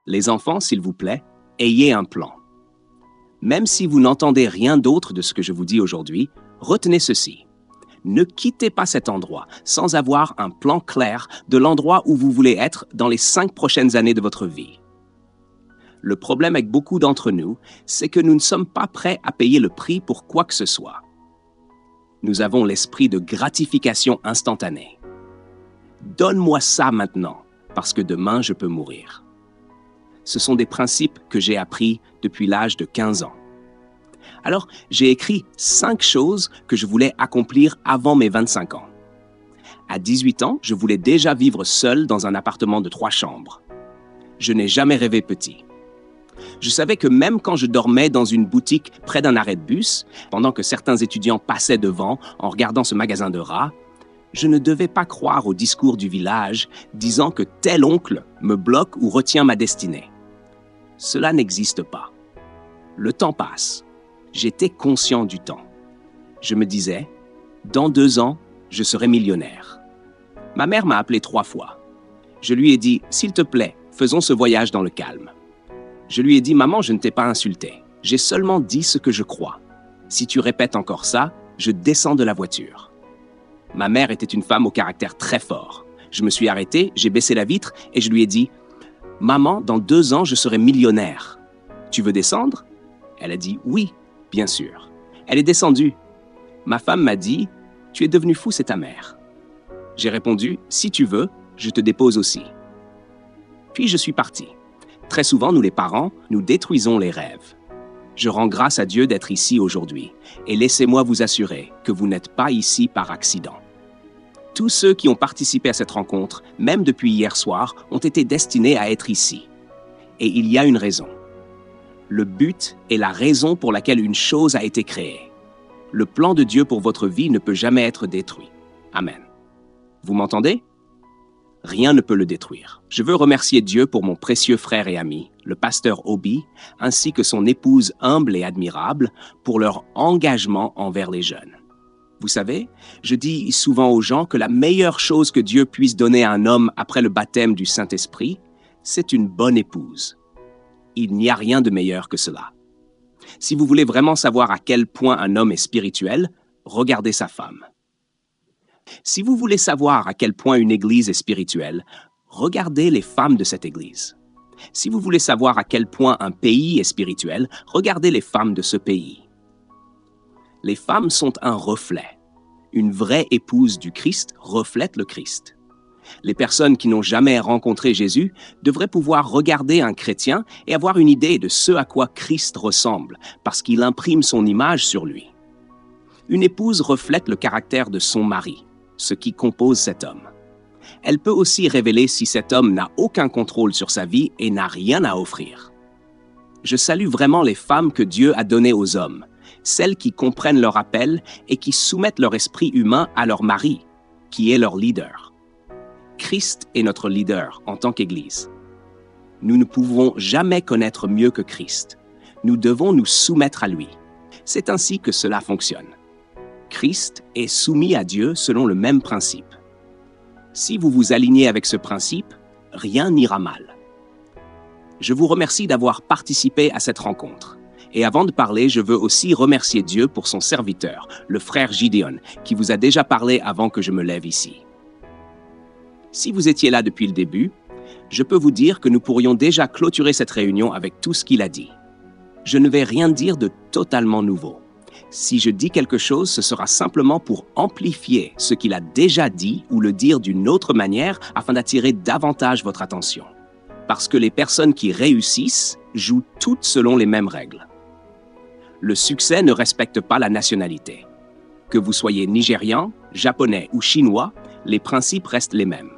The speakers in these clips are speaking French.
Les enfants, s'il vous plaît, ayez un plan. Même si vous n'entendez rien d'autre de ce que je vous dis aujourd'hui, retenez ceci. Ne quittez pas cet endroit sans avoir un plan clair de l'endroit où vous voulez être dans les 5 prochaines années de votre vie. Le problème avec beaucoup d'entre nous, c'est que nous ne sommes pas prêts à payer le prix pour quoi que ce soit. Nous avons l'esprit de gratification instantanée. Donne-moi ça maintenant, parce que demain je peux mourir. Ce sont des principes que j'ai appris depuis l'âge de 15 ans. Alors, j'ai écrit 5 choses que je voulais accomplir avant mes 25 ans. À 18 ans, je voulais déjà vivre seul dans un appartement de 3 chambres. Je n'ai jamais rêvé petit. Je savais que même quand je dormais dans une boutique près d'un arrêt de bus, pendant que certains étudiants passaient devant en regardant ce magasin de rats, je ne devais pas croire au discours du village disant que tel oncle me bloque ou retient ma destinée. Cela n'existe pas. Le temps passe. J'étais conscient du temps. Je me disais, dans 2 ans, je serai millionnaire. Ma mère m'a appelé 3 fois. Je lui ai dit, s'il te plaît, faisons ce voyage dans le calme. Je lui ai dit, maman, je ne t'ai pas insulté. J'ai seulement dit ce que je crois. Si tu répètes encore ça, je descends de la voiture. Ma mère était une femme au caractère très fort. Je me suis arrêté, j'ai baissé la vitre et je lui ai dit, maman, dans 2 ans, je serai millionnaire. Tu veux descendre? Elle a dit, oui, bien sûr. Elle est descendue. Ma femme m'a dit, tu es devenu fou, c'est ta mère. J'ai répondu, si tu veux, je te dépose aussi. Puis je suis parti. Très souvent, nous les parents, nous détruisons les rêves. Je rends grâce à Dieu d'être ici aujourd'hui et laissez-moi vous assurer que vous n'êtes pas ici par accident. Tous ceux qui ont participé à cette rencontre, même depuis hier soir, ont été destinés à être ici. Et il y a une raison. Le but est la raison pour laquelle une chose a été créée. Le plan de Dieu pour votre vie ne peut jamais être détruit. Amen. Vous m'entendez? Rien ne peut le détruire. Je veux remercier Dieu pour mon précieux frère et ami, le pasteur Obi, ainsi que son épouse humble et admirable, pour leur engagement envers les jeunes. Vous savez, je dis souvent aux gens que la meilleure chose que Dieu puisse donner à un homme après le baptême du Saint-Esprit, c'est une bonne épouse. Il n'y a rien de meilleur que cela. Si vous voulez vraiment savoir à quel point un homme est spirituel, regardez sa femme. Si vous voulez savoir à quel point une église est spirituelle, regardez les femmes de cette église. Si vous voulez savoir à quel point un pays est spirituel, regardez les femmes de ce pays. Les femmes sont un reflet. Une vraie épouse du Christ reflète le Christ. Les personnes qui n'ont jamais rencontré Jésus devraient pouvoir regarder un chrétien et avoir une idée de ce à quoi Christ ressemble, parce qu'il imprime son image sur lui. Une épouse reflète le caractère de son mari, ce qui compose cet homme. Elle peut aussi révéler si cet homme n'a aucun contrôle sur sa vie et n'a rien à offrir. Je salue vraiment les femmes que Dieu a données aux hommes, celles qui comprennent leur appel et qui soumettent leur esprit humain à leur mari, qui est leur leader. Christ est notre leader en tant qu'Église. Nous ne pouvons jamais connaître mieux que Christ. Nous devons nous soumettre à lui. C'est ainsi que cela fonctionne. Christ est soumis à Dieu selon le même principe. Si vous vous alignez avec ce principe, rien n'ira mal. Je vous remercie d'avoir participé à cette rencontre. Et avant de parler, je veux aussi remercier Dieu pour son serviteur, le frère Gideon, qui vous a déjà parlé avant que je me lève ici. Si vous étiez là depuis le début, je peux vous dire que nous pourrions déjà clôturer cette réunion avec tout ce qu'il a dit. Je ne vais rien dire de totalement nouveau. Si je dis quelque chose, ce sera simplement pour amplifier ce qu'il a déjà dit ou le dire d'une autre manière afin d'attirer davantage votre attention. Parce que les personnes qui réussissent jouent toutes selon les mêmes règles. Le succès ne respecte pas la nationalité. Que vous soyez nigérian, japonais ou chinois, les principes restent les mêmes.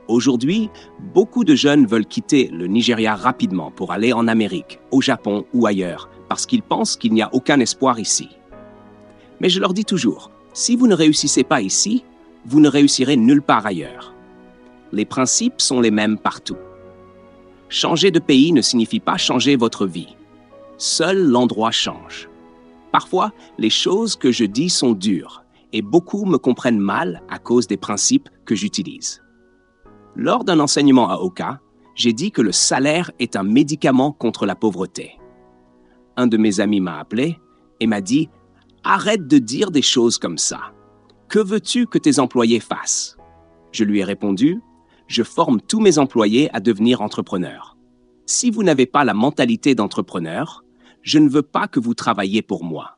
Aujourd'hui, beaucoup de jeunes veulent quitter le Nigeria rapidement pour aller en Amérique, au Japon ou ailleurs, parce qu'ils pensent qu'il n'y a aucun espoir ici. Mais je leur dis toujours, si vous ne réussissez pas ici, vous ne réussirez nulle part ailleurs. Les principes sont les mêmes partout. Changer de pays ne signifie pas changer votre vie. Seul l'endroit change. Parfois, les choses que je dis sont dures et beaucoup me comprennent mal à cause des principes que j'utilise. Lors d'un enseignement à Oka, J'ai dit que le salaire est un médicament contre la pauvreté. Un de mes amis m'a appelé et m'a dit « Arrête de dire des choses comme ça. Que veux-tu que tes employés fassent ?» Je lui ai répondu « Je forme tous mes employés à devenir entrepreneurs. Si vous n'avez pas la mentalité d'entrepreneur, je ne veux pas que vous travailliez pour moi.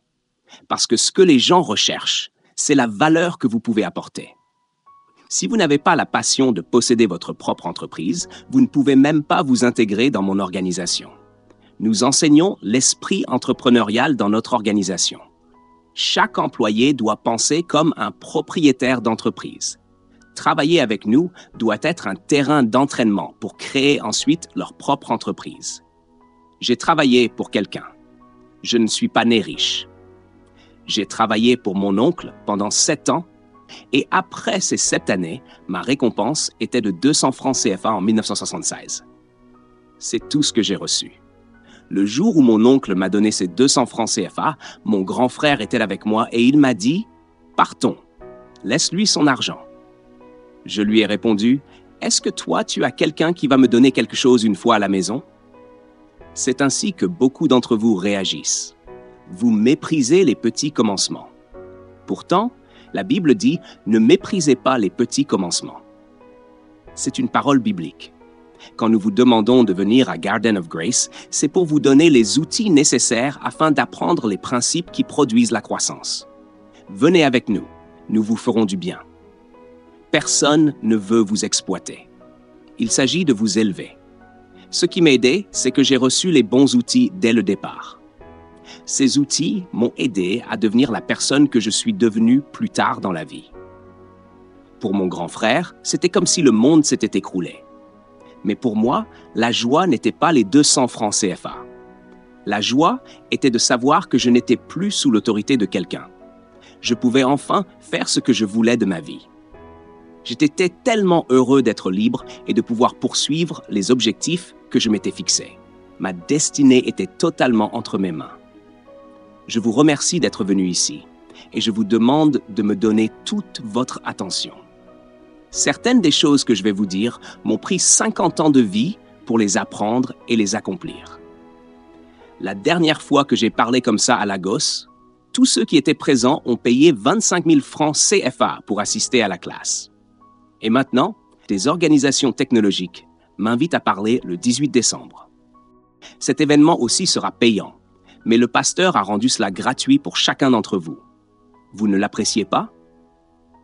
Parce que ce que les gens recherchent, c'est la valeur que vous pouvez apporter. Si vous n'avez pas la passion de posséder votre propre entreprise, vous ne pouvez même pas vous intégrer dans mon organisation. Nous enseignons l'esprit entrepreneurial dans notre organisation. Chaque employé doit penser comme un propriétaire d'entreprise. Travailler avec nous doit être un terrain d'entraînement pour créer ensuite leur propre entreprise. J'ai travaillé pour quelqu'un. Je ne suis pas né riche. J'ai travaillé pour mon oncle pendant 7 ans et après ces 7 années, ma récompense était de 200 francs CFA en 1976. C'est tout ce que j'ai reçu. Le jour où mon oncle m'a donné ces 200 francs CFA, mon grand frère était avec moi et il m'a dit « Partons, laisse-lui son argent. » Je lui ai répondu « Est-ce que toi, tu as quelqu'un qui va me donner quelque chose une fois à la maison ?» C'est ainsi que beaucoup d'entre vous réagissent. Vous méprisez les petits commencements. Pourtant, la Bible dit « Ne méprisez pas les petits commencements ». C'est une parole biblique. Quand nous vous demandons de venir à Garden of Grace, c'est pour vous donner les outils nécessaires afin d'apprendre les principes qui produisent la croissance. Venez avec nous, nous vous ferons du bien. Personne ne veut vous exploiter. Il s'agit de vous élever. Ce qui m'a aidé, c'est que j'ai reçu les bons outils dès le départ. Ces outils m'ont aidé à devenir la personne que je suis devenue plus tard dans la vie. Pour mon grand frère, c'était comme si le monde s'était écroulé. Mais pour moi, la joie n'était pas les 200 francs CFA. La joie était de savoir que je n'étais plus sous l'autorité de quelqu'un. Je pouvais enfin faire ce que je voulais de ma vie. J'étais tellement heureux d'être libre et de pouvoir poursuivre les objectifs que je m'étais fixés. Ma destinée était totalement entre mes mains. Je vous remercie d'être venu ici et je vous demande de me donner toute votre attention. Certaines des choses que je vais vous dire m'ont pris 50 ans de vie pour les apprendre et les accomplir. La dernière fois que j'ai parlé comme ça à Lagos, tous ceux qui étaient présents ont payé 25 000 francs CFA pour assister à la classe. Et maintenant, des organisations technologiques m'invitent à parler le 18 décembre. Cet événement aussi sera payant, mais le pasteur a rendu cela gratuit pour chacun d'entre vous. Vous ne l'appréciez pas?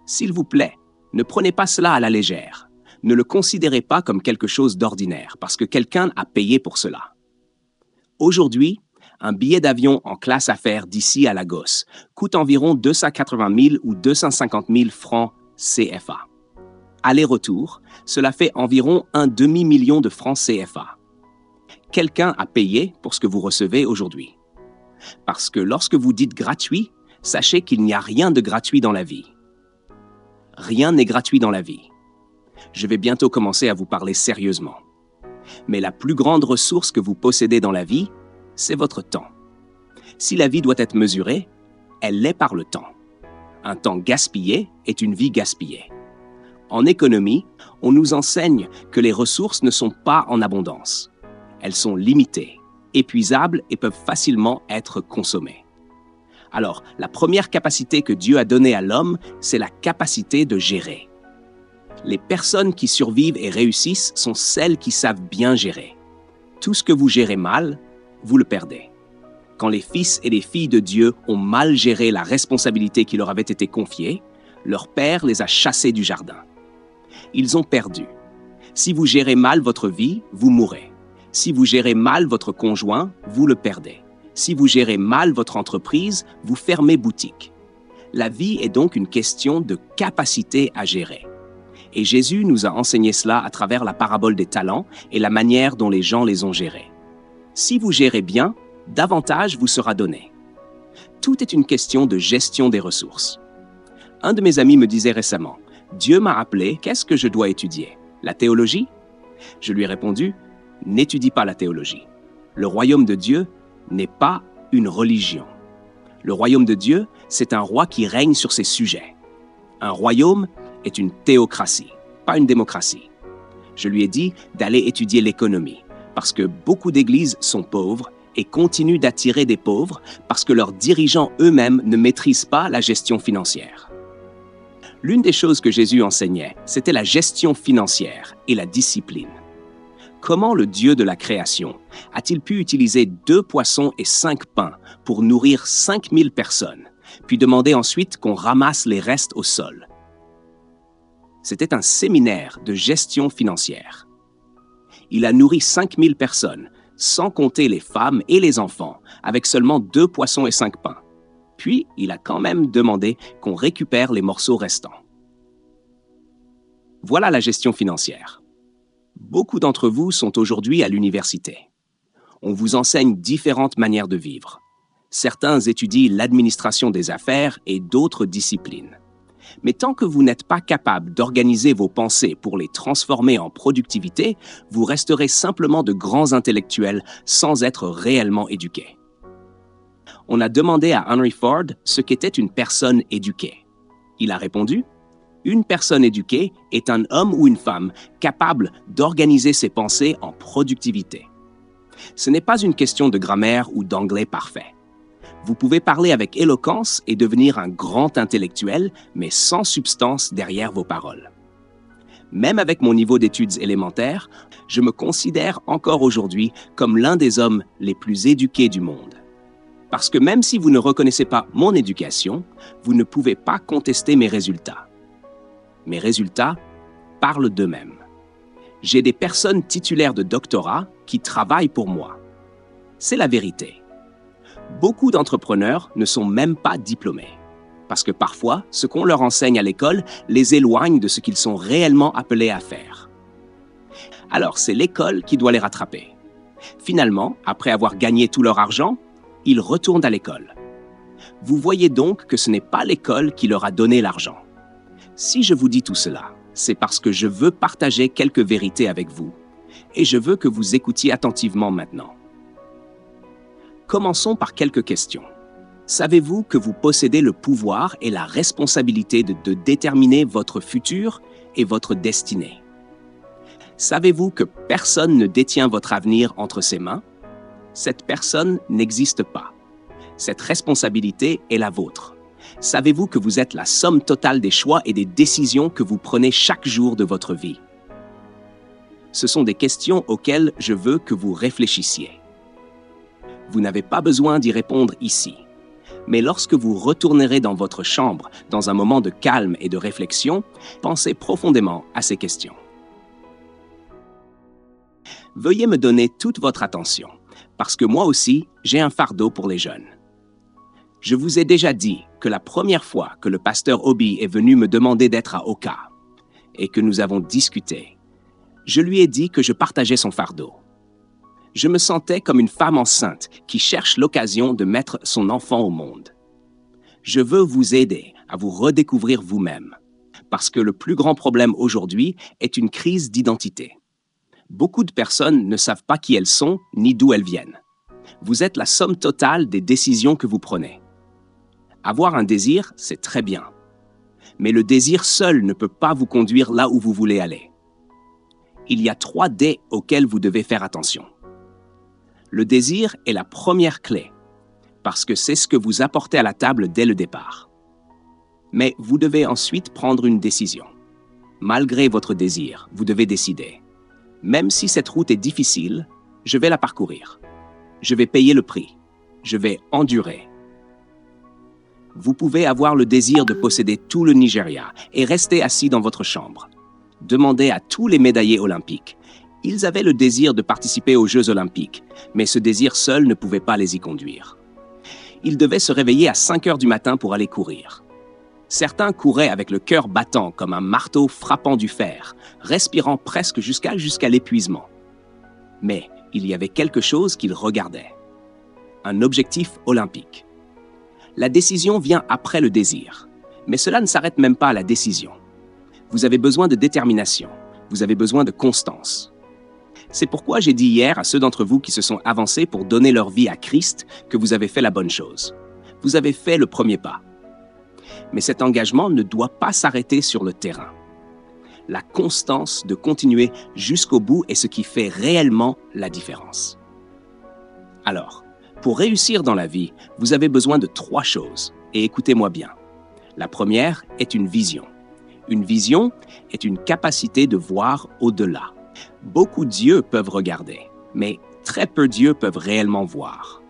S'il vous plaît, ne prenez pas cela à la légère. Ne le considérez pas comme quelque chose d'ordinaire, parce que quelqu'un a payé pour cela. Aujourd'hui, un billet d'avion en classe affaires d'ici à Lagos coûte environ 280 000 ou 250 000 francs CFA. Aller-retour, cela fait environ un demi-million de francs CFA. Quelqu'un a payé pour ce que vous recevez aujourd'hui. Parce que lorsque vous dites gratuit, sachez qu'il n'y a rien de gratuit dans la vie. Rien n'est gratuit dans la vie. Je vais bientôt commencer à vous parler sérieusement. Mais la plus grande ressource que vous possédez dans la vie, c'est votre temps. Si la vie doit être mesurée, elle l'est par le temps. Un temps gaspillé est une vie gaspillée. En économie, on nous enseigne que les ressources ne sont pas en abondance. Elles sont limitées, épuisables et peuvent facilement être consommées. Alors, la première capacité que Dieu a donnée à l'homme, c'est la capacité de gérer. Les personnes qui survivent et réussissent sont celles qui savent bien gérer. Tout ce que vous gérez mal, vous le perdez. Quand les fils et les filles de Dieu ont mal géré la responsabilité qui leur avait été confiée, leur père les a chassés du jardin. Ils ont perdu. Si vous gérez mal votre vie, vous mourrez. Si vous gérez mal votre conjoint, vous le perdez. Si vous gérez mal votre entreprise, vous fermez boutique. La vie est donc une question de capacité à gérer. Et Jésus nous a enseigné cela à travers la parabole des talents et la manière dont les gens les ont gérés. Si vous gérez bien, davantage vous sera donné. Tout est une question de gestion des ressources. Un de mes amis me disait récemment, « Dieu m'a appelé, qu'est-ce que je dois étudier? La théologie ?» Je lui ai répondu, « N'étudie pas la théologie. Le royaume de Dieu n'est pas une religion. Le royaume de Dieu, c'est un roi qui règne sur ses sujets. Un royaume est une théocratie, pas une démocratie. Je lui ai dit d'aller étudier l'économie, parce que beaucoup d'églises sont pauvres et continuent d'attirer des pauvres parce que leurs dirigeants eux-mêmes ne maîtrisent pas la gestion financière. L'une des choses que Jésus enseignait, c'était la gestion financière et la discipline. Comment le Dieu de la création a-t-il pu utiliser 2 poissons et 5 pains pour nourrir 5000 personnes, puis demander ensuite qu'on ramasse les restes au sol? C'était un séminaire de gestion financière. Il a nourri 5000 personnes, sans compter les femmes et les enfants, avec seulement 2 poissons et 5 pains. Puis, il a quand même demandé qu'on récupère les morceaux restants. Voilà la gestion financière. Beaucoup d'entre vous sont aujourd'hui à l'université. On vous enseigne différentes manières de vivre. Certains étudient l'administration des affaires et d'autres disciplines. Mais tant que vous n'êtes pas capable d'organiser vos pensées pour les transformer en productivité, vous resterez simplement de grands intellectuels sans être réellement éduqués. On a demandé à Henry Ford ce qu'était une personne éduquée. Il a répondu: une personne éduquée est un homme ou une femme capable d'organiser ses pensées en productivité. Ce n'est pas une question de grammaire ou d'anglais parfait. Vous pouvez parler avec éloquence et devenir un grand intellectuel, mais sans substance derrière vos paroles. Même avec mon niveau d'études élémentaires, je me considère encore aujourd'hui comme l'un des hommes les plus éduqués du monde. Parce que même si vous ne reconnaissez pas mon éducation, vous ne pouvez pas contester mes résultats. Mes résultats parlent d'eux-mêmes. J'ai des personnes titulaires de doctorat qui travaillent pour moi. C'est la vérité. Beaucoup d'entrepreneurs ne sont même pas diplômés, parce que parfois, ce qu'on leur enseigne à l'école les éloigne de ce qu'ils sont réellement appelés à faire. Alors, c'est l'école qui doit les rattraper. Finalement, après avoir gagné tout leur argent, ils retournent à l'école. Vous voyez donc que ce n'est pas l'école qui leur a donné l'argent. Si je vous dis tout cela, c'est parce que je veux partager quelques vérités avec vous, et je veux que vous écoutiez attentivement maintenant. Commençons par quelques questions. Savez-vous que vous possédez le pouvoir et la responsabilité de déterminer votre futur et votre destinée? Savez-vous que personne ne détient votre avenir entre ses mains? Cette personne n'existe pas. Cette responsabilité est la vôtre. Savez-vous que vous êtes la somme totale des choix et des décisions que vous prenez chaque jour de votre vie? Ce sont des questions auxquelles je veux que vous réfléchissiez. Vous n'avez pas besoin d'y répondre ici. Mais lorsque vous retournerez dans votre chambre, dans un moment de calme et de réflexion, pensez profondément à ces questions. Veuillez me donner toute votre attention, parce que moi aussi, j'ai un fardeau pour les jeunes. Je vous ai déjà dit que la première fois que le pasteur Obi est venu me demander d'être à Oka et que nous avons discuté, je lui ai dit que je partageais son fardeau. Je me sentais comme une femme enceinte qui cherche l'occasion de mettre son enfant au monde. Je veux vous aider à vous redécouvrir vous-même, parce que le plus grand problème aujourd'hui est une crise d'identité. Beaucoup de personnes ne savent pas qui elles sont ni d'où elles viennent. Vous êtes la somme totale des décisions que vous prenez. Avoir un désir, c'est très bien. Mais le désir seul ne peut pas vous conduire là où vous voulez aller. Il y a 3 D auxquels vous devez faire attention. Le désir est la première clé, parce que c'est ce que vous apportez à la table dès le départ. Mais vous devez ensuite prendre une décision. Malgré votre désir, vous devez décider. Même si cette route est difficile, je vais la parcourir. Je vais payer le prix. Je vais endurer. Vous pouvez avoir le désir de posséder tout le Nigeria et rester assis dans votre chambre. Demandez à tous les médaillés olympiques. Ils avaient le désir de participer aux Jeux olympiques, mais ce désir seul ne pouvait pas les y conduire. Ils devaient se réveiller à 5 heures du matin pour aller courir. Certains couraient avec le cœur battant comme un marteau frappant du fer, respirant presque jusqu'à l'épuisement. Mais il y avait quelque chose qu'ils regardaient. Un objectif olympique. La décision vient après le désir, mais cela ne s'arrête même pas à la décision. Vous avez besoin de détermination, vous avez besoin de constance. C'est pourquoi j'ai dit hier à ceux d'entre vous qui se sont avancés pour donner leur vie à Christ que vous avez fait la bonne chose. Vous avez fait le premier pas. Mais cet engagement ne doit pas s'arrêter sur le terrain. La constance de continuer jusqu'au bout est ce qui fait réellement la différence. Alors, pour réussir dans la vie, vous avez besoin de 3 choses. Et écoutez-moi bien. La première est une vision. Une vision est une capacité de voir au-delà. Beaucoup d'yeux peuvent regarder, mais très peu d'yeux peuvent réellement voir.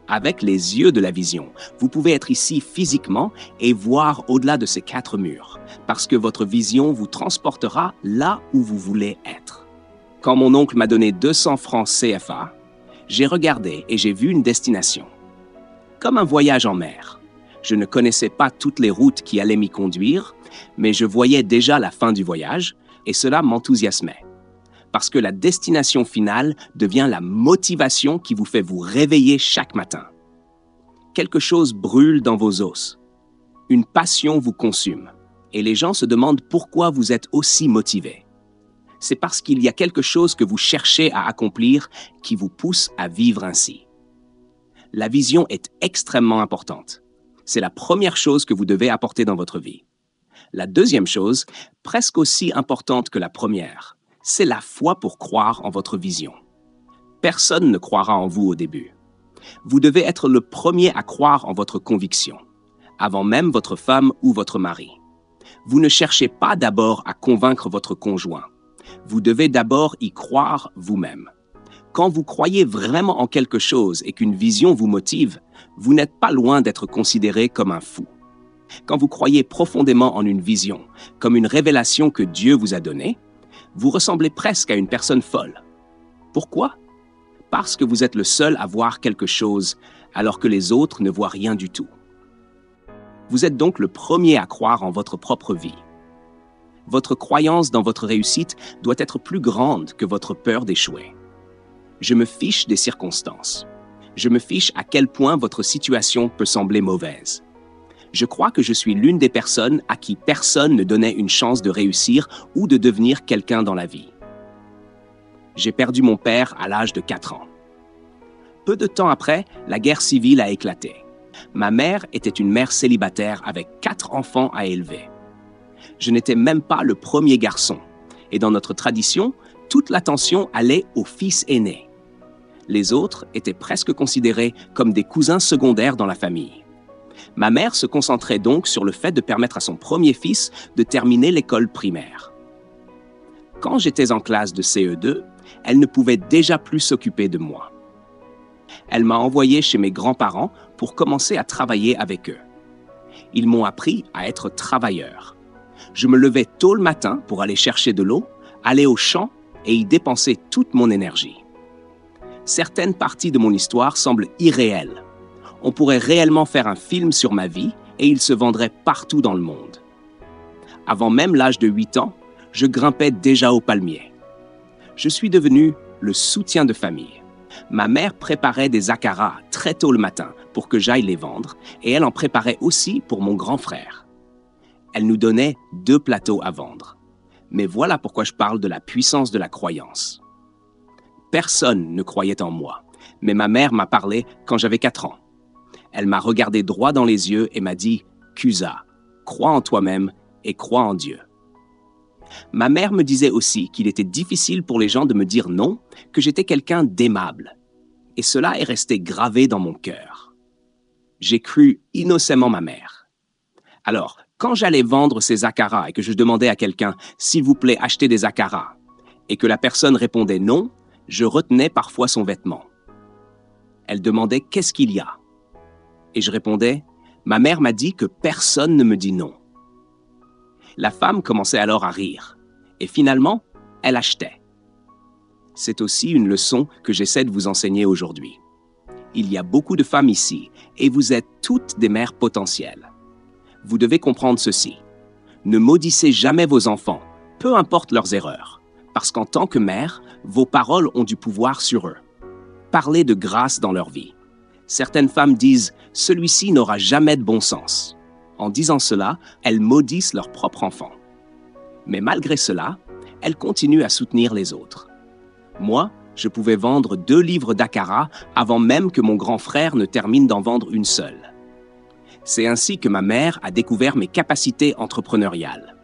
Avec les yeux de la vision, vous pouvez être ici physiquement et voir au-delà de ces 4 murs, parce que votre vision vous transportera là où vous voulez être. Quand mon oncle m'a donné 200 francs CFA, j'ai regardé et j'ai vu une destination. Comme un voyage en mer. Je ne connaissais pas toutes les routes qui allaient m'y conduire, mais je voyais déjà la fin du voyage et cela m'enthousiasmait. Parce que la destination finale devient la motivation qui vous fait vous réveiller chaque matin. Quelque chose brûle dans vos os. Une passion vous consume. Et les gens se demandent pourquoi vous êtes aussi motivé. C'est parce qu'il y a quelque chose que vous cherchez à accomplir qui vous pousse à vivre ainsi. La vision est extrêmement importante. C'est la première chose que vous devez apporter dans votre vie. La deuxième chose, presque aussi importante que la première, c'est la foi pour croire en votre vision. Personne ne croira en vous au début. Vous devez être le premier à croire en votre conviction, avant même votre femme ou votre mari. Vous ne cherchez pas d'abord à convaincre votre conjoint. Vous devez d'abord y croire vous-même. Quand vous croyez vraiment en quelque chose et qu'une vision vous motive, vous n'êtes pas loin d'être considéré comme un fou. Quand vous croyez profondément en une vision, comme une révélation que Dieu vous a donnée, vous ressemblez presque à une personne folle. Pourquoi? Parce que vous êtes le seul à voir quelque chose, alors que les autres ne voient rien du tout. Vous êtes donc le premier à croire en votre propre vie. Votre croyance dans votre réussite doit être plus grande que votre peur d'échouer. Je me fiche des circonstances. Je me fiche à quel point votre situation peut sembler mauvaise. Je crois que je suis l'une des personnes à qui personne ne donnait une chance de réussir ou de devenir quelqu'un dans la vie. J'ai perdu mon père à l'âge de 4 ans. Peu de temps après, la guerre civile a éclaté. Ma mère était une mère célibataire avec 4 enfants à élever. Je n'étais même pas le premier garçon, et dans notre tradition, toute l'attention allait au fils aîné. Les autres étaient presque considérés comme des cousins secondaires dans la famille. Ma mère se concentrait donc sur le fait de permettre à son premier fils de terminer l'école primaire. Quand j'étais en classe de CE2, elle ne pouvait déjà plus s'occuper de moi. Elle m'a envoyé chez mes grands-parents pour commencer à travailler avec eux. Ils m'ont appris à être travailleur. Je me levais tôt le matin pour aller chercher de l'eau, aller au champ et y dépenser toute mon énergie. Certaines parties de mon histoire semblent irréelles. On pourrait réellement faire un film sur ma vie et il se vendrait partout dans le monde. Avant même l'âge de 8 ans, je grimpais déjà au palmier. Je suis devenu le soutien de famille. Ma mère préparait des akaras très tôt le matin pour que j'aille les vendre et elle en préparait aussi pour mon grand frère. Elle nous donnait 2 plateaux à vendre. Mais voilà pourquoi je parle de la puissance de la croyance. Personne ne croyait en moi, mais ma mère m'a parlé quand j'avais 4 ans. Elle m'a regardé droit dans les yeux et m'a dit « Cusa, crois en toi-même et crois en Dieu ». Ma mère me disait aussi qu'il était difficile pour les gens de me dire non, que j'étais quelqu'un d'aimable. Et cela est resté gravé dans mon cœur. J'ai cru innocemment ma mère. Alors, quand j'allais vendre ces akaras et que je demandais à quelqu'un « S'il vous plaît, achetez des akaras » et que la personne répondait non, je retenais parfois son vêtement. Elle demandait « Qu'est-ce qu'il y a ?» Et je répondais « Ma mère m'a dit que personne ne me dit non. » La femme commençait alors à rire. Et finalement, elle achetait. C'est aussi une leçon que j'essaie de vous enseigner aujourd'hui. Il y a beaucoup de femmes ici, et vous êtes toutes des mères potentielles. Vous devez comprendre ceci. Ne maudissez jamais vos enfants, peu importe leurs erreurs, parce qu'en tant que mère, vos paroles ont du pouvoir sur eux. Parlez de grâce dans leur vie. Certaines femmes disent « Celui-ci n'aura jamais de bon sens ». En disant cela, elles maudissent leur propre enfant. Mais malgré cela, elles continuent à soutenir les autres. Moi, je pouvais vendre 2 livres d'akara avant même que mon grand frère ne termine d'en vendre une seule. C'est ainsi que ma mère a découvert mes capacités entrepreneuriales.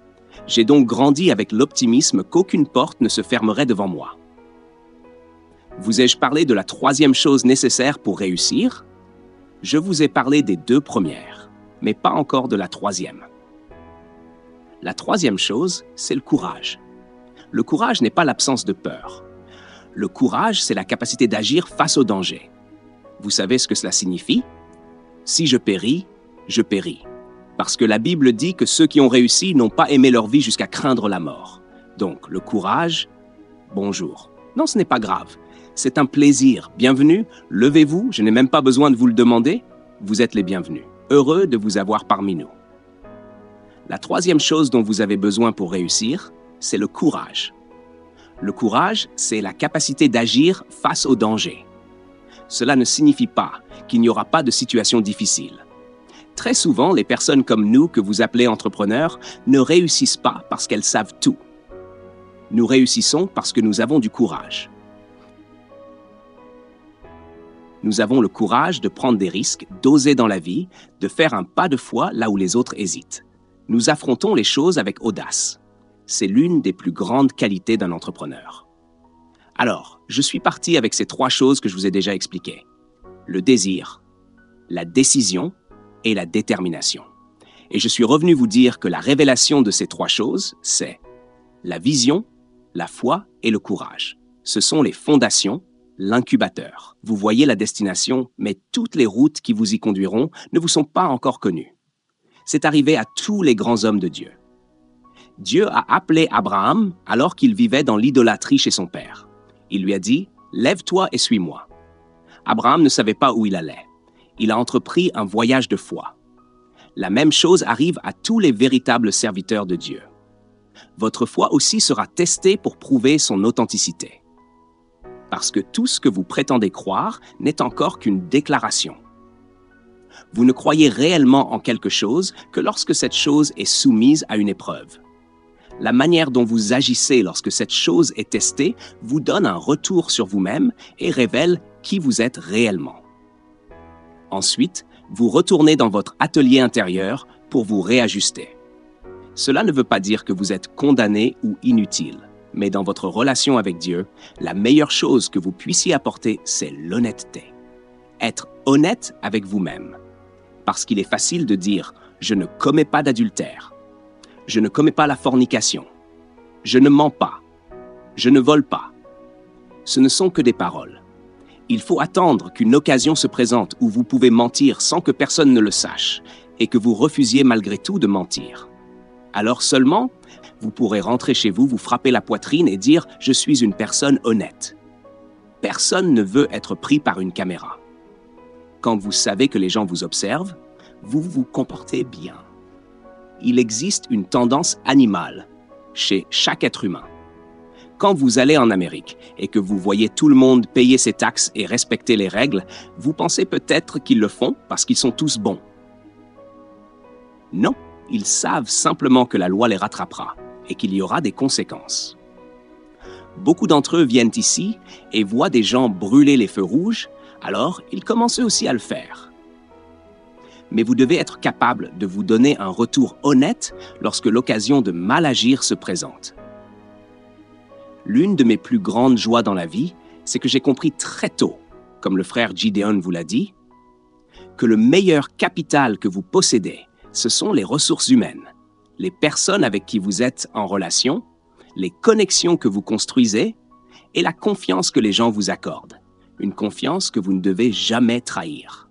J'ai donc grandi avec l'optimisme qu'aucune porte ne se fermerait devant moi. Vous ai-je parlé de la troisième chose nécessaire pour réussir? Je vous ai parlé des deux premières, mais pas encore de la troisième. La troisième chose, c'est le courage. Le courage n'est pas l'absence de peur. Le courage, c'est la capacité d'agir face au danger. Vous savez ce que cela signifie? Si je péris, je péris. Parce que la Bible dit que ceux qui ont réussi n'ont pas aimé leur vie jusqu'à craindre la mort. Donc, le courage, bonjour. Non, ce n'est pas grave. C'est un plaisir. Bienvenue, levez-vous, je n'ai même pas besoin de vous le demander. Vous êtes les bienvenus. Heureux de vous avoir parmi nous. La troisième chose dont vous avez besoin pour réussir, c'est le courage. Le courage, c'est la capacité d'agir face au danger. Cela ne signifie pas qu'il n'y aura pas de situation difficile. Très souvent, les personnes comme nous que vous appelez entrepreneurs ne réussissent pas parce qu'elles savent tout. Nous réussissons parce que nous avons du courage. Nous avons le courage de prendre des risques, d'oser dans la vie, de faire un pas de foi là où les autres hésitent. Nous affrontons les choses avec audace. C'est l'une des plus grandes qualités d'un entrepreneur. Alors, je suis parti avec ces trois choses que je vous ai déjà expliquées. Le désir, la décision et la détermination. Et je suis revenu vous dire que la révélation de ces trois choses, c'est la vision, la foi et le courage. Ce sont les fondations, l'incubateur. Vous voyez la destination, mais toutes les routes qui vous y conduiront ne vous sont pas encore connues. C'est arrivé à tous les grands hommes de Dieu. Dieu a appelé Abraham alors qu'il vivait dans l'idolâtrie chez son père. Il lui a dit « Lève-toi et suis-moi ». Abraham ne savait pas où il allait. Il a entrepris un voyage de foi. La même chose arrive à tous les véritables serviteurs de Dieu. Votre foi aussi sera testée pour prouver son authenticité. Parce que tout ce que vous prétendez croire n'est encore qu'une déclaration. Vous ne croyez réellement en quelque chose que lorsque cette chose est soumise à une épreuve. La manière dont vous agissez lorsque cette chose est testée vous donne un retour sur vous-même et révèle qui vous êtes réellement. Ensuite, vous retournez dans votre atelier intérieur pour vous réajuster. Cela ne veut pas dire que vous êtes condamné ou inutile, mais dans votre relation avec Dieu, la meilleure chose que vous puissiez apporter, c'est l'honnêteté. Être honnête avec vous-même. Parce qu'il est facile de dire « je ne commets pas d'adultère »,« je ne commets pas la fornication »,« je ne mens pas »,« je ne vole pas ». Ce ne sont que des paroles. Il faut attendre qu'une occasion se présente où vous pouvez mentir sans que personne ne le sache et que vous refusiez malgré tout de mentir. Alors seulement, vous pourrez rentrer chez vous, vous frapper la poitrine et dire « je suis une personne honnête ». Personne ne veut être pris par une caméra. Quand vous savez que les gens vous observent, vous vous comportez bien. Il existe une tendance animale chez chaque être humain. Quand vous allez en Amérique et que vous voyez tout le monde payer ses taxes et respecter les règles, vous pensez peut-être qu'ils le font parce qu'ils sont tous bons. Non, ils savent simplement que la loi les rattrapera et qu'il y aura des conséquences. Beaucoup d'entre eux viennent ici et voient des gens brûler les feux rouges, alors ils commencent eux aussi à le faire. Mais vous devez être capable de vous donner un retour honnête lorsque l'occasion de mal agir se présente. L'une de mes plus grandes joies dans la vie, c'est que j'ai compris très tôt, comme le frère Gideon vous l'a dit, que le meilleur capital que vous possédez, ce sont les ressources humaines, les personnes avec qui vous êtes en relation, les connexions que vous construisez et la confiance que les gens vous accordent, une confiance que vous ne devez jamais trahir.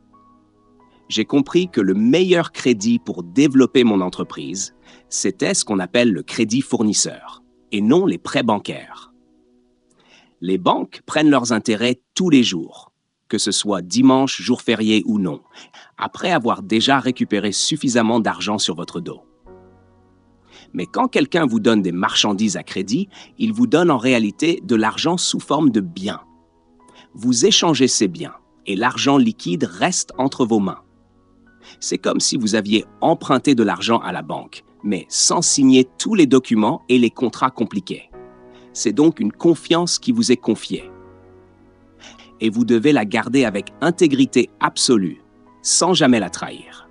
J'ai compris que le meilleur crédit pour développer mon entreprise, c'était ce qu'on appelle le crédit fournisseur, et non les prêts bancaires. Les banques prennent leurs intérêts tous les jours, que ce soit dimanche, jour férié ou non, après avoir déjà récupéré suffisamment d'argent sur votre dos. Mais quand quelqu'un vous donne des marchandises à crédit, il vous donne en réalité de l'argent sous forme de biens. Vous échangez ces biens et l'argent liquide reste entre vos mains. C'est comme si vous aviez emprunté de l'argent à la banque, mais sans signer tous les documents et les contrats compliqués. C'est donc une confiance qui vous est confiée. Et vous devez la garder avec intégrité absolue, sans jamais la trahir.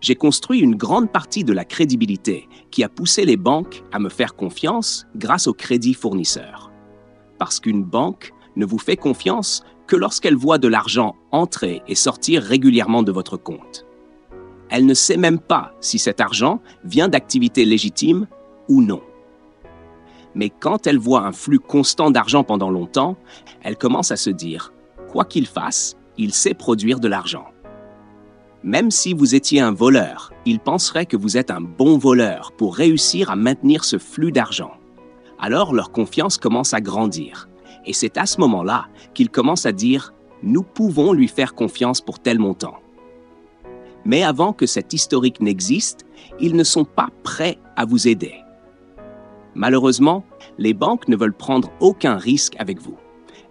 j'ai construit une grande partie de la crédibilité qui a poussé les banques à me faire confiance grâce au crédit fournisseur. Parce qu'une banque ne vous fait confiance que lorsqu'elle voit de l'argent entrer et sortir régulièrement de votre compte. Elle ne sait même pas si cet argent vient d'activités légitimes ou non. Mais quand elle voit un flux constant d'argent pendant longtemps, elle commence à se dire « quoi qu'il fasse, il sait produire de l'argent ». Même si vous étiez un voleur, il penserait que vous êtes un bon voleur pour réussir à maintenir ce flux d'argent. Alors leur confiance commence à grandir. Et c'est à ce moment-là qu'ils commencent à dire « nous pouvons lui faire confiance pour tel montant ». Mais avant que cet historique n'existe, ils ne sont pas prêts à vous aider. Malheureusement, les banques ne veulent prendre aucun risque avec vous.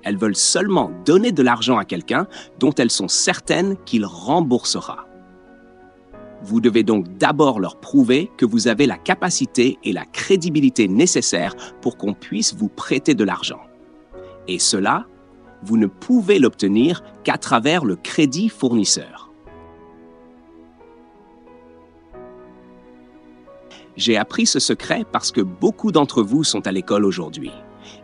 Elles veulent seulement donner de l'argent à quelqu'un dont elles sont certaines qu'il remboursera. Vous devez donc d'abord leur prouver que vous avez la capacité et la crédibilité nécessaires pour qu'on puisse vous prêter de l'argent. Et cela, vous ne pouvez l'obtenir qu'à travers le crédit fournisseur. J'ai appris ce secret parce que beaucoup d'entre vous sont à l'école aujourd'hui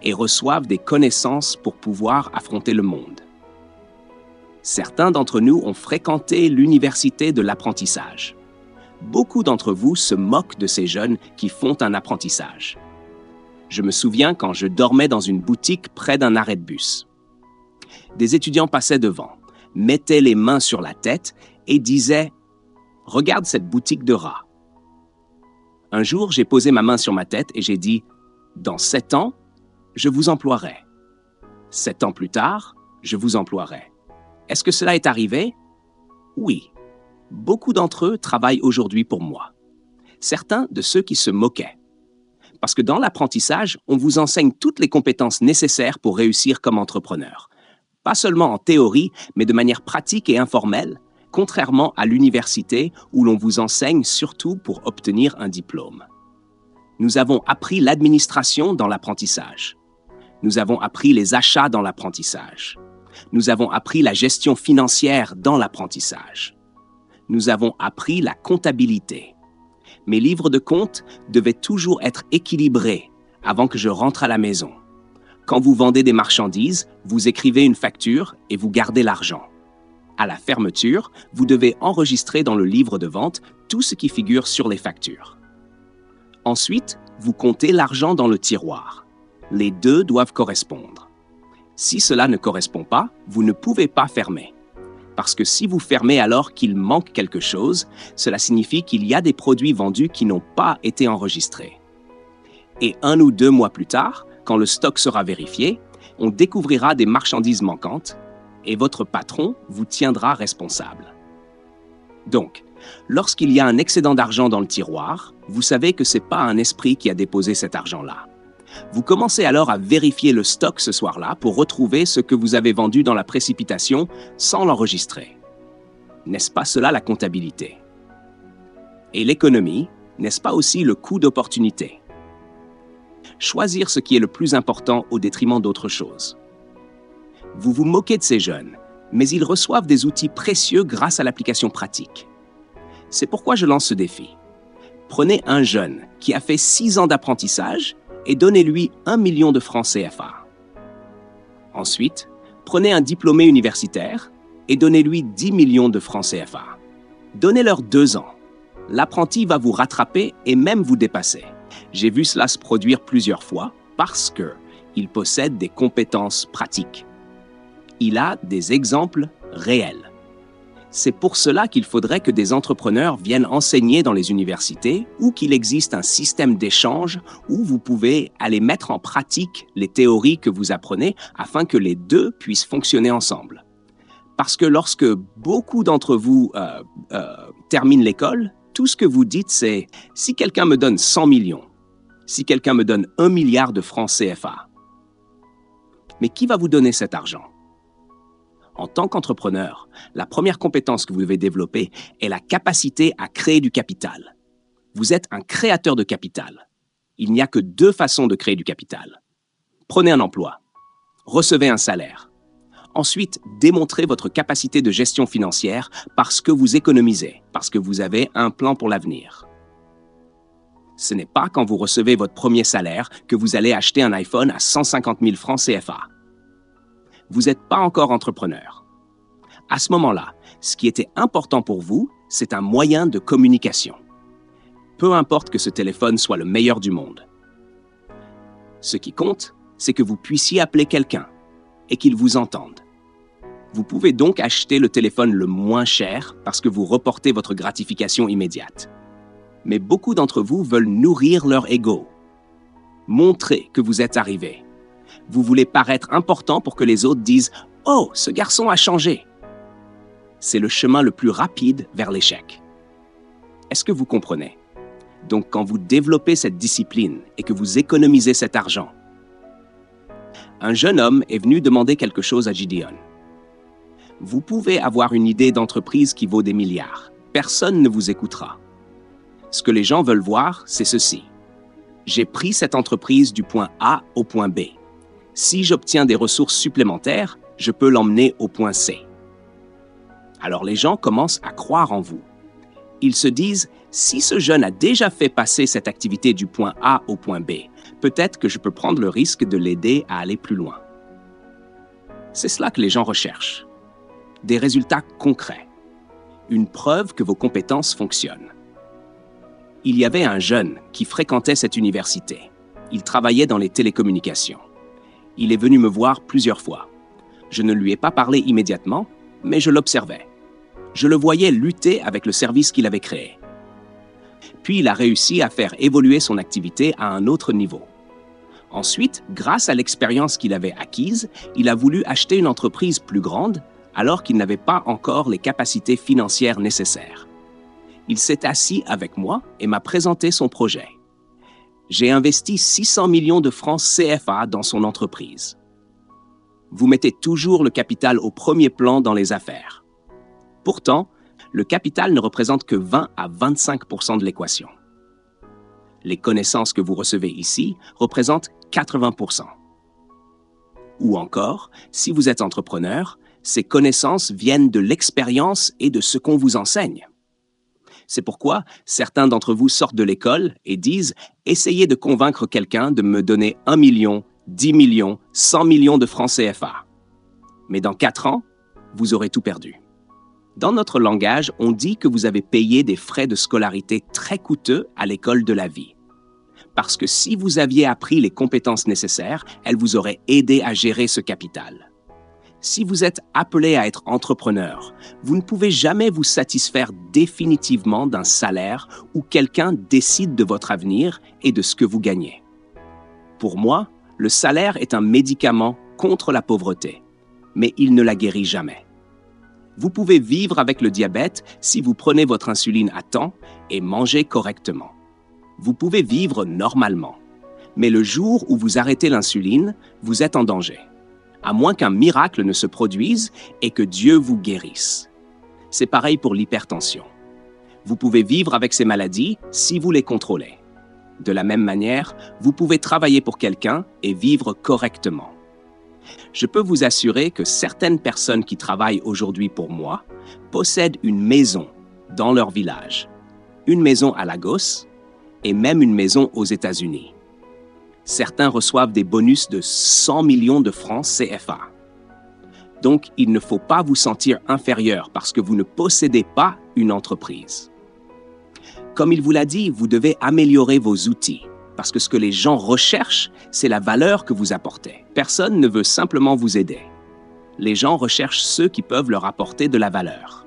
et reçoivent des connaissances pour pouvoir affronter le monde. Certains d'entre nous ont fréquenté l'université de l'apprentissage. Beaucoup d'entre vous se moquent de ces jeunes qui font un apprentissage. Je me souviens quand je dormais dans une boutique près d'un arrêt de bus. Des étudiants passaient devant, mettaient les mains sur la tête et disaient « Regarde cette boutique de rats ». Un jour, j'ai posé ma main sur ma tête et j'ai dit « Dans 7 ans, je vous emploierai. 7 ans plus tard, je vous emploierai. » Est-ce que cela est arrivé? Oui. Beaucoup d'entre eux travaillent aujourd'hui pour moi. Certains de ceux qui se moquaient. Parce que dans l'apprentissage, on vous enseigne toutes les compétences nécessaires pour réussir comme entrepreneur. Pas seulement en théorie, mais de manière pratique et informelle, contrairement à l'université où l'on vous enseigne surtout pour obtenir un diplôme. Nous avons appris l'administration dans l'apprentissage. Nous avons appris les achats dans l'apprentissage. Nous avons appris la gestion financière dans l'apprentissage. Nous avons appris la comptabilité. Mes livres de comptes devaient toujours être équilibrés avant que je rentre à la maison. Quand vous vendez des marchandises, vous écrivez une facture et vous gardez l'argent. À la fermeture, vous devez enregistrer dans le livre de vente tout ce qui figure sur les factures. Ensuite, vous comptez l'argent dans le tiroir. Les deux doivent correspondre. Si cela ne correspond pas, vous ne pouvez pas fermer. Parce que si vous fermez alors qu'il manque quelque chose, cela signifie qu'il y a des produits vendus qui n'ont pas été enregistrés. Et 1 ou 2 mois plus tard, quand le stock sera vérifié, on découvrira des marchandises manquantes et votre patron vous tiendra responsable. Donc, lorsqu'il y a un excédent d'argent dans le tiroir, vous savez que ce n'est pas un esprit qui a déposé cet argent-là. Vous commencez alors à vérifier le stock ce soir-là pour retrouver ce que vous avez vendu dans la précipitation sans l'enregistrer. N'est-ce pas cela la comptabilité? Et l'économie, n'est-ce pas aussi le coût d'opportunité? Choisir ce qui est le plus important au détriment d'autres choses. Vous vous moquez de ces jeunes, mais ils reçoivent des outils précieux grâce à l'application pratique. C'est pourquoi je lance ce défi. Prenez un jeune qui a fait 6 ans d'apprentissage et donnez-lui 1 million de francs CFA. Ensuite, prenez un diplômé universitaire et donnez-lui 10 millions de francs CFA. Donnez-leur 2 ans. L'apprenti va vous rattraper et même vous dépasser. J'ai vu cela se produire plusieurs fois parce qu'il possède des compétences pratiques. Il a des exemples réels. C'est pour cela qu'il faudrait que des entrepreneurs viennent enseigner dans les universités ou qu'il existe un système d'échange où vous pouvez aller mettre en pratique les théories que vous apprenez afin que les deux puissent fonctionner ensemble. Parce que lorsque beaucoup d'entre vous terminent l'école, tout ce que vous dites c'est « si quelqu'un me donne 100 millions, si quelqu'un me donne 1 milliard de francs CFA, mais qui va vous donner cet argent ?» En tant qu'entrepreneur, la première compétence que vous devez développer est la capacité à créer du capital. Vous êtes un créateur de capital. Il n'y a que 2 façons de créer du capital. Prenez un emploi. Recevez un salaire. Ensuite, démontrez votre capacité de gestion financière parce que vous économisez, parce que vous avez un plan pour l'avenir. Ce n'est pas quand vous recevez votre premier salaire que vous allez acheter un iPhone à 150 000 francs CFA. Vous n'êtes pas encore entrepreneur. À ce moment-là, ce qui était important pour vous, c'est un moyen de communication. Peu importe que ce téléphone soit le meilleur du monde. Ce qui compte, c'est que vous puissiez appeler quelqu'un et qu'il vous entende. Vous pouvez donc acheter le téléphone le moins cher parce que vous reportez votre gratification immédiate. Mais beaucoup d'entre vous veulent nourrir leur ego. Montrez que vous êtes arrivé. Vous voulez paraître important pour que les autres disent « Oh, ce garçon a changé !» C'est le chemin le plus rapide vers l'échec. Est-ce que vous comprenez? Donc, quand vous développez cette discipline et que vous économisez cet argent, un jeune homme est venu demander quelque chose à Gideon. Vous pouvez avoir une idée d'entreprise qui vaut des milliards. Personne ne vous écoutera. Ce que les gens veulent voir, c'est ceci. J'ai pris cette entreprise du point A au point B. Si j'obtiens des ressources supplémentaires, je peux l'emmener au point C. Alors les gens commencent à croire en vous. Ils se disent, si ce jeune a déjà fait passer cette activité du point A au point B, peut-être que je peux prendre le risque de l'aider à aller plus loin. C'est cela que les gens recherchent. Des résultats concrets. Une preuve que vos compétences fonctionnent. Il y avait un jeune qui fréquentait cette université. Il travaillait dans les télécommunications. Il est venu me voir plusieurs fois. Je ne lui ai pas parlé immédiatement, mais je l'observais. Je le voyais lutter avec le service qu'il avait créé. Puis il a réussi à faire évoluer son activité à un autre niveau. Ensuite, grâce à l'expérience qu'il avait acquise, il a voulu acheter une entreprise plus grande alors qu'il n'avait pas encore les capacités financières nécessaires. Il s'est assis avec moi et m'a présenté son projet. J'ai investi 600 millions de francs CFA dans son entreprise. Vous mettez toujours le capital au premier plan dans les affaires. Pourtant, le capital ne représente que 20 à 25% de l'équation. Les connaissances que vous recevez ici représentent 80%. Ou encore, si vous êtes entrepreneur, ces connaissances viennent de l'expérience et de ce qu'on vous enseigne. C'est pourquoi certains d'entre vous sortent de l'école et disent « Essayez de convaincre quelqu'un de me donner 1 million, 10 millions, 100 millions de francs CFA. » Mais dans 4 ans, vous aurez tout perdu. Dans notre langage, on dit que vous avez payé des frais de scolarité très coûteux à l'école de la vie. Parce que si vous aviez appris les compétences nécessaires, elles vous auraient aidé à gérer ce capital. Si vous êtes appelé à être entrepreneur, vous ne pouvez jamais vous satisfaire définitivement d'un salaire où quelqu'un décide de votre avenir et de ce que vous gagnez. Pour moi, le salaire est un médicament contre la pauvreté, mais il ne la guérit jamais. Vous pouvez vivre avec le diabète si vous prenez votre insuline à temps et mangez correctement. Vous pouvez vivre normalement, mais le jour où vous arrêtez l'insuline, vous êtes en danger. À moins qu'un miracle ne se produise et que Dieu vous guérisse. C'est pareil pour l'hypertension. Vous pouvez vivre avec ces maladies si vous les contrôlez. De la même manière, vous pouvez travailler pour quelqu'un et vivre correctement. Je peux vous assurer que certaines personnes qui travaillent aujourd'hui pour moi possèdent une maison dans leur village, une maison à Lagos et même une maison aux États-Unis. Certains reçoivent des bonus de 100 millions de francs CFA. Donc, il ne faut pas vous sentir inférieur parce que vous ne possédez pas une entreprise. Comme il vous l'a dit, vous devez améliorer vos outils parce que ce que les gens recherchent, c'est la valeur que vous apportez. Personne ne veut simplement vous aider. Les gens recherchent ceux qui peuvent leur apporter de la valeur.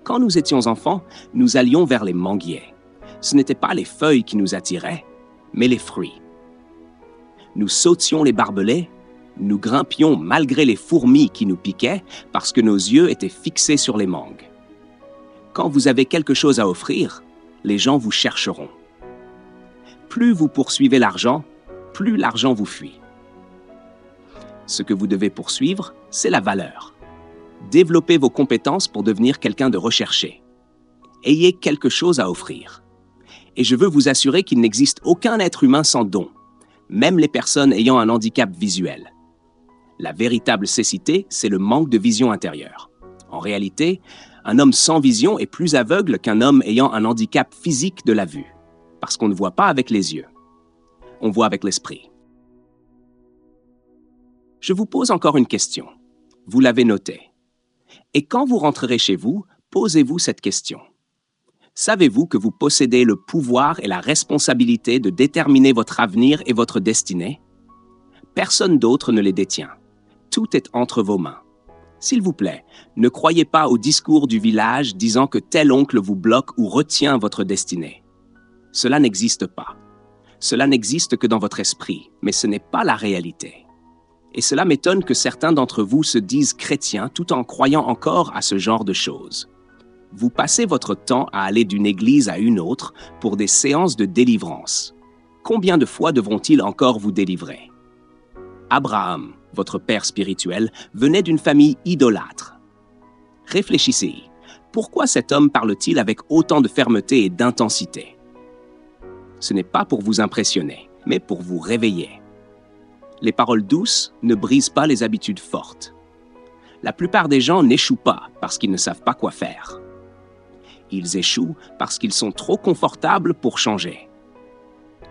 Quand nous étions enfants, nous allions vers les manguiers. Ce n'étaient pas les feuilles qui nous attiraient, mais les fruits. Nous sautions les barbelés, nous grimpions malgré les fourmis qui nous piquaient parce que nos yeux étaient fixés sur les mangues. Quand vous avez quelque chose à offrir, les gens vous chercheront. Plus vous poursuivez l'argent, plus l'argent vous fuit. Ce que vous devez poursuivre, c'est la valeur. Développez vos compétences pour devenir quelqu'un de recherché. Ayez quelque chose à offrir. Et je veux vous assurer qu'il n'existe aucun être humain sans don, même les personnes ayant un handicap visuel. La véritable cécité, c'est le manque de vision intérieure. En réalité, un homme sans vision est plus aveugle qu'un homme ayant un handicap physique de la vue, parce qu'on ne voit pas avec les yeux, on voit avec l'esprit. Je vous pose encore une question. Vous l'avez notée. Et quand vous rentrerez chez vous, posez-vous cette question. Savez-vous que vous possédez le pouvoir et la responsabilité de déterminer votre avenir et votre destinée? Personne d'autre ne les détient. Tout est entre vos mains. S'il vous plaît, ne croyez pas au discours du village disant que tel oncle vous bloque ou retient votre destinée. Cela n'existe pas. Cela n'existe que dans votre esprit, mais ce n'est pas la réalité. Et cela m'étonne que certains d'entre vous se disent chrétiens tout en croyant encore à ce genre de choses. Vous passez votre temps à aller d'une église à une autre pour des séances de délivrance. Combien de fois devront-ils encore vous délivrer? Abraham, votre père spirituel, venait d'une famille idolâtre. Réfléchissez, pourquoi cet homme parle-t-il avec autant de fermeté et d'intensité? Ce n'est pas pour vous impressionner, mais pour vous réveiller. Les paroles douces ne brisent pas les habitudes fortes. La plupart des gens n'échouent pas parce qu'ils ne savent pas quoi faire. Ils échouent parce qu'ils sont trop confortables pour changer.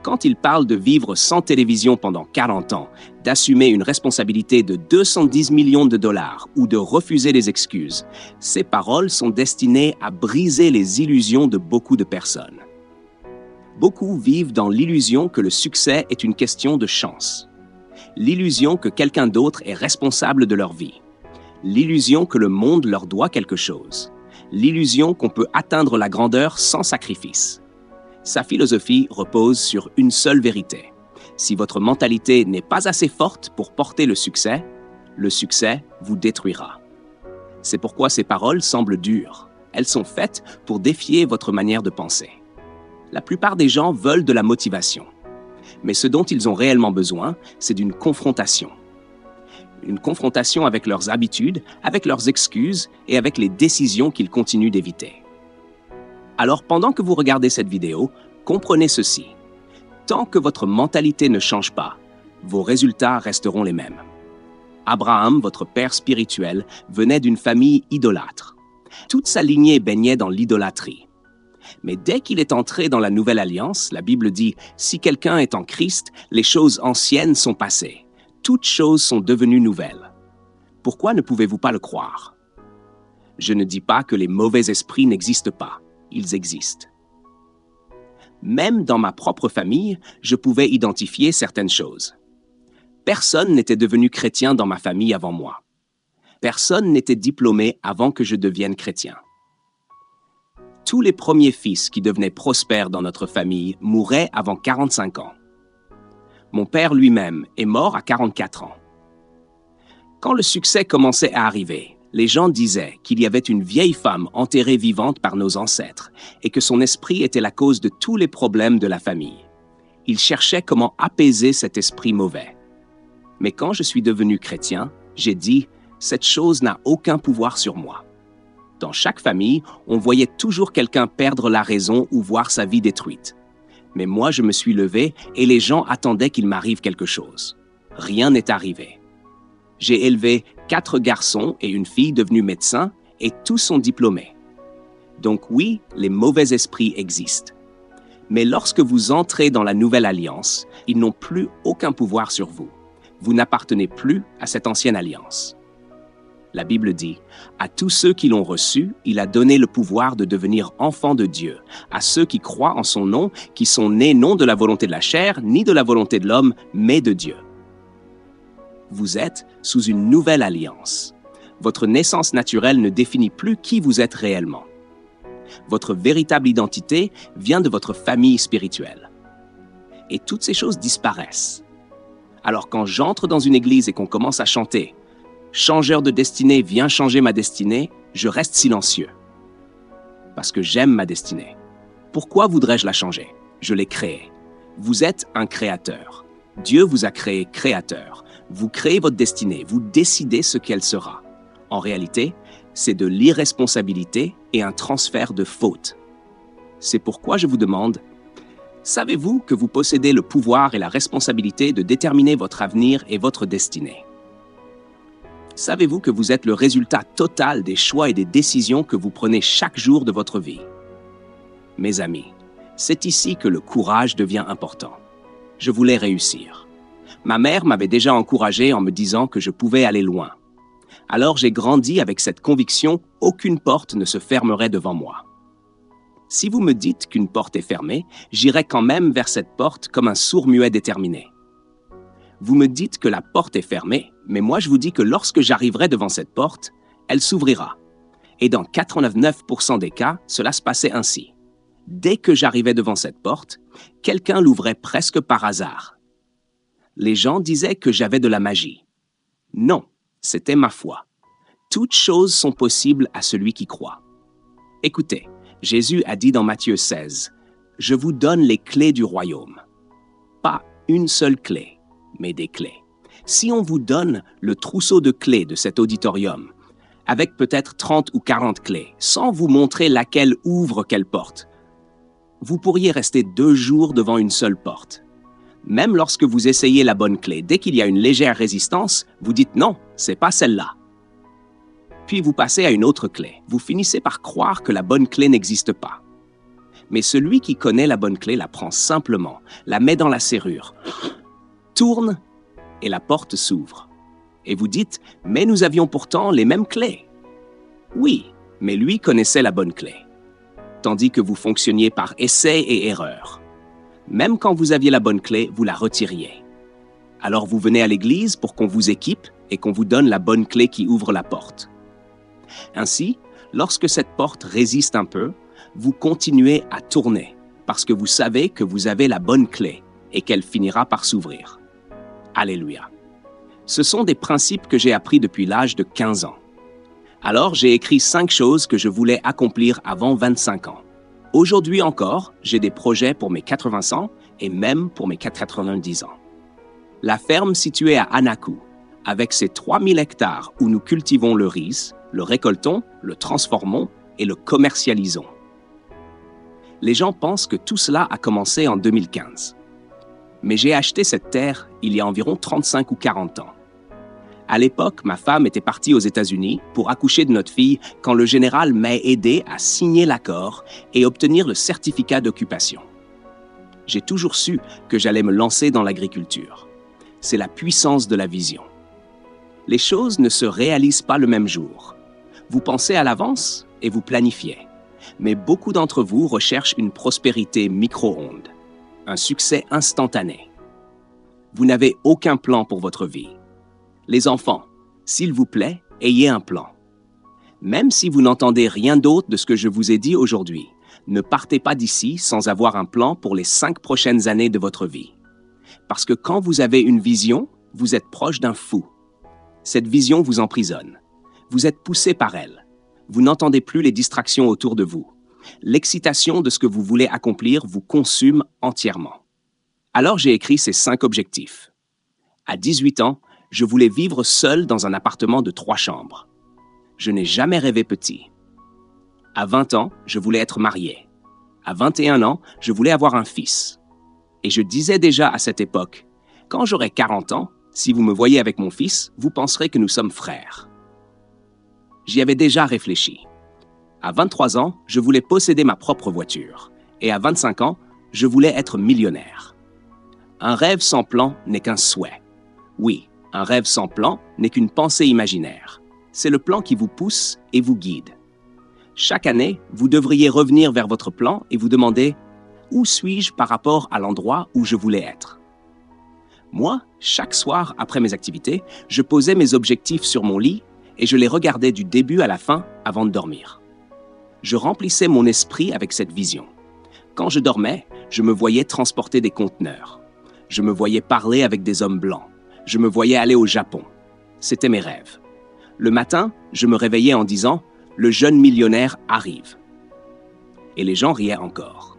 Quand ils parlent de vivre sans télévision pendant 40 ans, d'assumer une responsabilité de 210 millions de dollars ou de refuser les excuses, ces paroles sont destinées à briser les illusions de beaucoup de personnes. Beaucoup vivent dans l'illusion que le succès est une question de chance. L'illusion que quelqu'un d'autre est responsable de leur vie. L'illusion que le monde leur doit quelque chose. L'illusion qu'on peut atteindre la grandeur sans sacrifice. Sa philosophie repose sur une seule vérité. Si votre mentalité n'est pas assez forte pour porter le succès vous détruira. C'est pourquoi ces paroles semblent dures. Elles sont faites pour défier votre manière de penser. La plupart des gens veulent de la motivation. Mais ce dont ils ont réellement besoin, c'est d'une confrontation. Une confrontation avec leurs habitudes, avec leurs excuses et avec les décisions qu'ils continuent d'éviter. Alors, pendant que vous regardez cette vidéo, comprenez ceci. Tant que votre mentalité ne change pas, vos résultats resteront les mêmes. Abraham, votre père spirituel, venait d'une famille idolâtre. Toute sa lignée baignait dans l'idolâtrie. Mais dès qu'il est entré dans la Nouvelle Alliance, la Bible dit « Si quelqu'un est en Christ, les choses anciennes sont passées. Toutes choses sont devenues nouvelles. » Pourquoi ne pouvez-vous pas le croire? Je ne dis pas que les mauvais esprits n'existent pas. Ils existent. Même dans ma propre famille, je pouvais identifier certaines choses. Personne n'était devenu chrétien dans ma famille avant moi. Personne n'était diplômé avant que je devienne chrétien. Tous les premiers fils qui devenaient prospères dans notre famille mouraient avant 45 ans. Mon père lui-même est mort à 44 ans. Quand le succès commençait à arriver, les gens disaient qu'il y avait une vieille femme enterrée vivante par nos ancêtres et que son esprit était la cause de tous les problèmes de la famille. Ils cherchaient comment apaiser cet esprit mauvais. Mais quand je suis devenu chrétien, j'ai dit « Cette chose n'a aucun pouvoir sur moi ». Dans chaque famille, on voyait toujours quelqu'un perdre la raison ou voir sa vie détruite. Mais moi, je me suis levé et les gens attendaient qu'il m'arrive quelque chose. Rien n'est arrivé. J'ai élevé 4 garçons et une fille devenus médecins et tous sont diplômés. Donc oui, les mauvais esprits existent. Mais lorsque vous entrez dans la Nouvelle Alliance, ils n'ont plus aucun pouvoir sur vous. Vous n'appartenez plus à cette ancienne alliance. La Bible dit « À tous ceux qui l'ont reçu, il a donné le pouvoir de devenir enfants de Dieu, à ceux qui croient en son nom, qui sont nés non de la volonté de la chair, ni de la volonté de l'homme, mais de Dieu. » Vous êtes sous une nouvelle alliance. Votre naissance naturelle ne définit plus qui vous êtes réellement. Votre véritable identité vient de votre famille spirituelle. Et toutes ces choses disparaissent. Alors quand j'entre dans une église et qu'on commence à chanter « Changeur de destinée, viens changer ma destinée », je reste silencieux. Parce que j'aime ma destinée. Pourquoi voudrais-je la changer? Je l'ai créée. Vous êtes un créateur. Dieu vous a créé créateur. Vous créez votre destinée, vous décidez ce qu'elle sera. En réalité, c'est de l'irresponsabilité et un transfert de faute. C'est pourquoi je vous demande, savez-vous que vous possédez le pouvoir et la responsabilité de déterminer votre avenir et votre destinée? Savez-vous que vous êtes le résultat total des choix et des décisions que vous prenez chaque jour de votre vie? Mes amis, c'est ici que le courage devient important. Je voulais réussir. Ma mère m'avait déjà encouragé en me disant que je pouvais aller loin. Alors j'ai grandi avec cette conviction, aucune porte ne se fermerait devant moi. Si vous me dites qu'une porte est fermée, j'irai quand même vers cette porte comme un sourd-muet déterminé. Vous me dites que la porte est fermée, mais moi je vous dis que lorsque j'arriverai devant cette porte, elle s'ouvrira. Et dans 89% des cas, cela se passait ainsi. Dès que j'arrivais devant cette porte, quelqu'un l'ouvrait presque par hasard. Les gens disaient que j'avais de la magie. Non, c'était ma foi. Toutes choses sont possibles à celui qui croit. Écoutez, Jésus a dit dans Matthieu 16, « Je vous donne les clés du royaume. » Pas une seule clé, mais des clés. Si on vous donne le trousseau de clés de cet auditorium, avec peut-être 30 ou 40 clés, sans vous montrer laquelle ouvre quelle porte, vous pourriez rester 2 jours devant une seule porte. Même lorsque vous essayez la bonne clé, dès qu'il y a une légère résistance, vous dites « non, c'est pas celle-là ». Puis vous passez à une autre clé. Vous finissez par croire que la bonne clé n'existe pas. Mais celui qui connaît la bonne clé la prend simplement, la met dans la serrure, tourne et la porte s'ouvre. Et vous dites « mais nous avions pourtant les mêmes clés ». Oui, mais lui connaissait la bonne clé. Tandis que vous fonctionniez par essai et erreur. Même quand vous aviez la bonne clé, vous la retiriez. Alors vous venez à l'église pour qu'on vous équipe et qu'on vous donne la bonne clé qui ouvre la porte. Ainsi, lorsque cette porte résiste un peu, vous continuez à tourner parce que vous savez que vous avez la bonne clé et qu'elle finira par s'ouvrir. Alléluia. Ce sont des principes que j'ai appris depuis l'âge de 15 ans. Alors, j'ai écrit 5 choses que je voulais accomplir avant 25 ans. Aujourd'hui encore, j'ai des projets pour mes 80 ans et même pour mes 90 ans. La ferme située à Anakou, avec ses 3000 hectares où nous cultivons le riz, le récoltons, le transformons et le commercialisons. Les gens pensent que tout cela a commencé en 2015. Mais j'ai acheté cette terre il y a environ 35 ou 40 ans. À l'époque, ma femme était partie aux États-Unis pour accoucher de notre fille quand le général m'a aidé à signer l'accord et obtenir le certificat d'occupation. J'ai toujours su que j'allais me lancer dans l'agriculture. C'est la puissance de la vision. Les choses ne se réalisent pas le même jour. Vous pensez à l'avance et vous planifiez. Mais beaucoup d'entre vous recherchent une prospérité micro-ondes, un succès instantané. Vous n'avez aucun plan pour votre vie. Les enfants, s'il vous plaît, ayez un plan. Même si vous n'entendez rien d'autre de ce que je vous ai dit aujourd'hui, ne partez pas d'ici sans avoir un plan pour les 5 prochaines années de votre vie. Parce que quand vous avez une vision, vous êtes proche d'un fou. Cette vision vous emprisonne. Vous êtes poussé par elle. Vous n'entendez plus les distractions autour de vous. L'excitation de ce que vous voulez accomplir vous consume entièrement. Alors j'ai écrit ces 5 objectifs. À 18 ans, je voulais vivre seul dans un appartement de 3 chambres. Je n'ai jamais rêvé petit. À 20 ans, je voulais être marié. À 21 ans, je voulais avoir un fils. Et je disais déjà à cette époque, quand j'aurai 40 ans, si vous me voyez avec mon fils, vous penserez que nous sommes frères. J'y avais déjà réfléchi. À 23 ans, je voulais posséder ma propre voiture. Et à 25 ans, je voulais être millionnaire. Un rêve sans plan n'est qu'un souhait. Oui, un rêve sans plan n'est qu'une pensée imaginaire. C'est le plan qui vous pousse et vous guide. Chaque année, vous devriez revenir vers votre plan et vous demander « Où suis-je par rapport à l'endroit où je voulais être ?» Moi, chaque soir après mes activités, je posais mes objectifs sur mon lit et je les regardais du début à la fin avant de dormir. Je remplissais mon esprit avec cette vision. Quand je dormais, je me voyais transporter des conteneurs. Je me voyais parler avec des hommes blancs. Je me voyais aller au Japon. C'était mes rêves. Le matin, je me réveillais en disant « Le jeune millionnaire arrive ». Et les gens riaient encore.